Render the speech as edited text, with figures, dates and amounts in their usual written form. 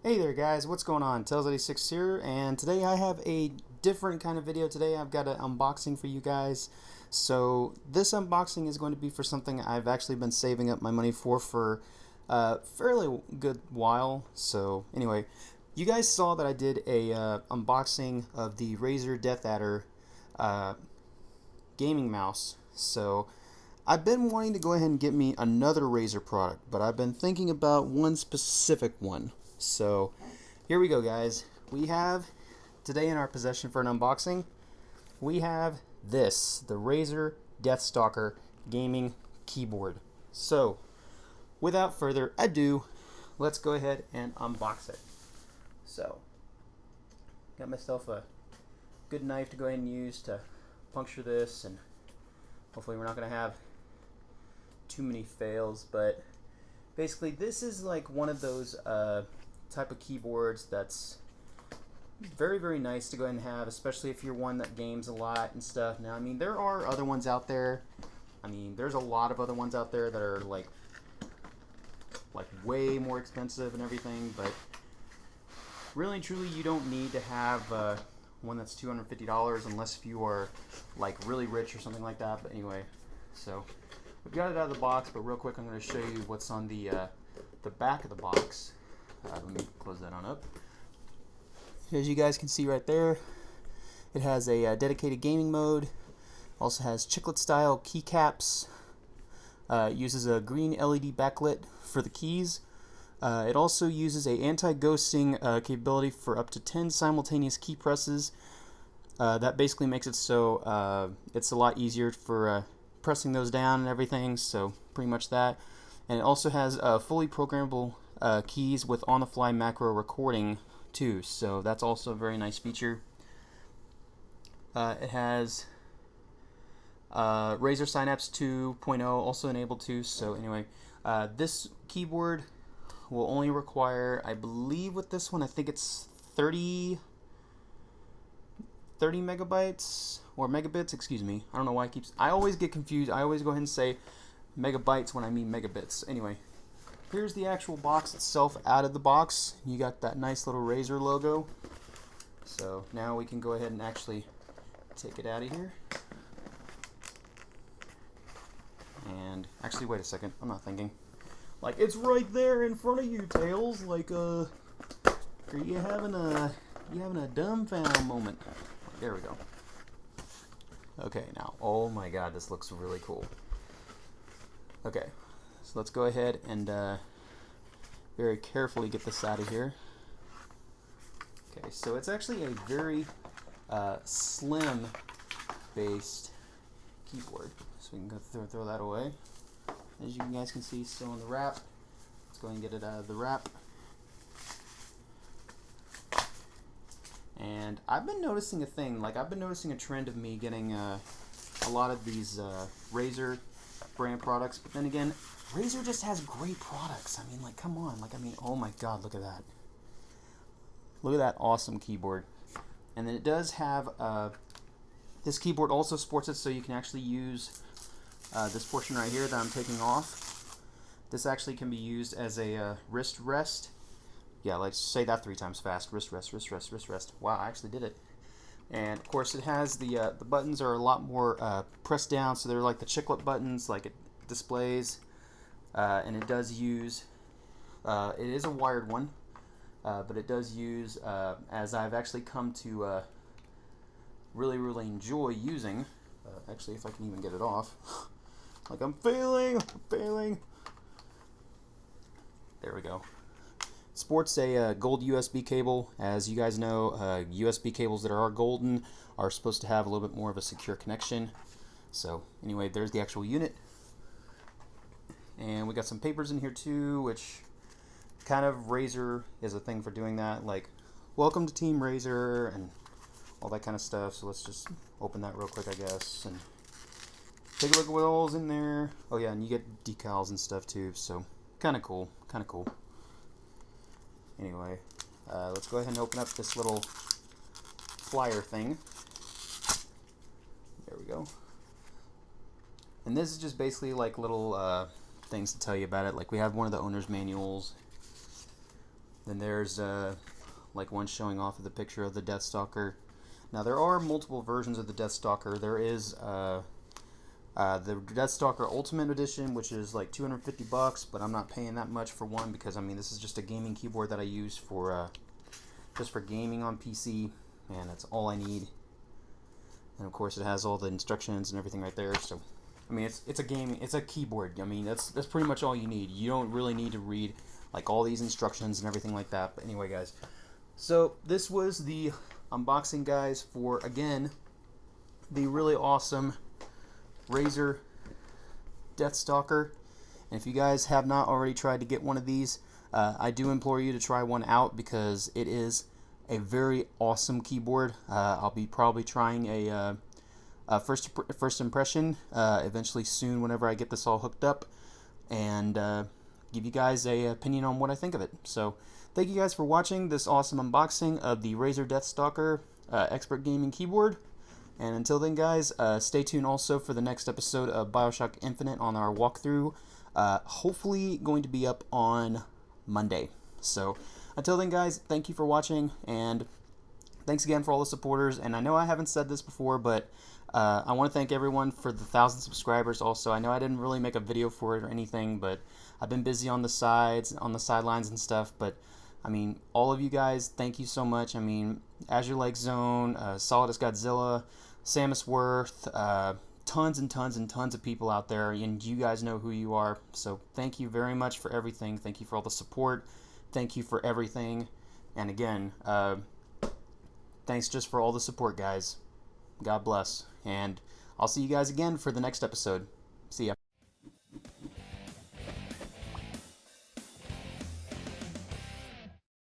Hey there guys, what's going on? Tails86 here, and today I have a different kind of video. Today I've got an unboxing for you guys. So this unboxing is going to be for something I've actually been saving up my money for a fairly good while. So anyway, you guys saw that I did a unboxing of the Razer Deathstalker gaming mouse. So I've been wanting to go ahead and get me another Razer product, but I've been thinking about one specific one. So here we go, guys. We have today in our possession for an unboxing, we have this, the Razer Deathstalker gaming keyboard. So without further ado, let's go ahead and unbox it. So got myself a good knife to go ahead and use to puncture this, and hopefully we're not going to have too many fails. But basically this is like one of those type of keyboards that's very nice to go ahead and have, especially if you're one that games a lot and stuff. Now, I mean, there are other ones out there. I mean, there's a lot of other ones out there that are like way more expensive and everything, but really and truly you don't need to have one that's $250 unless if you are like really rich or something like that. But anyway, so we've got it out of the box, but real quick I'm going to show you what's on the back of the box. Let me close that on up. As you guys can see right there, it has a dedicated gaming mode. Also has chiclet style keycaps. Uses a green LED backlit for the keys. It also uses a anti-ghosting capability for up to 10 simultaneous key presses. That basically makes it so it's a lot easier for pressing those down and everything. So pretty much that. And it also has fully programmable keys with on-the-fly macro recording too, so that's also a very nice feature. It has Razer Synapse 2.0 also enabled too. So anyway, this keyboard will only require, I believe with this one, I think it's 30 megabytes or megabits, excuse me. I don't know why I always get confused. I always go ahead and say megabytes when I mean megabits. Anyway, here's the actual box itself out of the box. You got that nice little Razer logo. So now we can go ahead and actually take it out of here. And actually, wait a second. I'm not thinking. Like, it's right there in front of you, Tails. Like, are you having a dumbfound moment? There we go. Okay, now, oh my God, this looks really cool. Okay, so let's go ahead and very carefully get this out of here. Okay, so it's actually a very slim based keyboard. So we can go throw that away. As you guys can see, still in the wrap. Let's go ahead and get it out of the wrap. And I've been noticing a thing, like I've been noticing a trend of me getting a lot of these Razer brand products, but then again, Razer just has great products. I mean, like, come on. Like, I mean, oh my God, look at that. Look at that awesome keyboard. And then it does have, this keyboard also sports it so you can actually use this portion right here that I'm taking off. This actually can be used as a wrist rest. Yeah, let's say that 3 times fast. Wrist rest, wrist rest, wrist rest. Wow, I actually did it. And of course, it has the buttons are a lot more pressed down, so they're like the chiclet buttons, like it displays. And it does use, it is a wired one, but it does use, as I've actually come to really enjoy using. Actually, if I can even get it off, like I'm failing. There we go. Sports a gold USB cable. As you guys know, USB cables that are golden are supposed to have a little bit more of a secure connection. So anyway, there's the actual unit. And we got some papers in here too, which kind of Razer is a thing for doing that. Like, welcome to Team Razer and all that kind of stuff. So let's just open that real quick, I guess, and take a look at what all's in there. Oh yeah, and you get decals and stuff too. So kind of cool. Anyway, let's go ahead and open up this little flyer thing. There we go. And this is just basically like little things to tell you about it. Like we have one of the owner's manuals. Then there's like one showing off of the picture of the Deathstalker. Now there are multiple versions of the Deathstalker. There is the Deathstalker Ultimate Edition, which is like $250, but I'm not paying that much for one because I mean this is just a gaming keyboard that I use for just for gaming on PC, and that's all I need. And of course it has all the instructions and everything right there. So I mean it's a keyboard. I mean that's pretty much all you need. You don't really need to read like all these instructions and everything like that. But anyway, guys, so this was the unboxing, guys, for again the really awesome Razer Deathstalker. And if you guys have not already tried to get one of these, I do implore you to try one out because it is a very awesome keyboard. I'll be probably trying a first impression eventually soon whenever I get this all hooked up, and give you guys a opinion on what I think of it. So thank you guys for watching this awesome unboxing of the Razer Deathstalker Expert Gaming Keyboard. And until then, guys, stay tuned also for the next episode of Bioshock Infinite on our walkthrough. Hopefully going to be up on Monday. So until then, guys, thank you for watching, and thanks again for all the supporters. And I know I haven't said this before, but I want to thank everyone for the 1,000 subscribers also. I know I didn't really make a video for it or anything, but I've been busy on the sidelines and stuff. But I mean, all of you guys, thank you so much. I mean, Azure Lake Zone, Solidus Godzilla, Samus Worth, tons and tons and tons of people out there, and you guys know who you are. So thank you very much for everything. Thank you for all the support. Thank you for everything. And again, thanks just for all the support, guys. God bless. And I'll see you guys again for the next episode. See ya.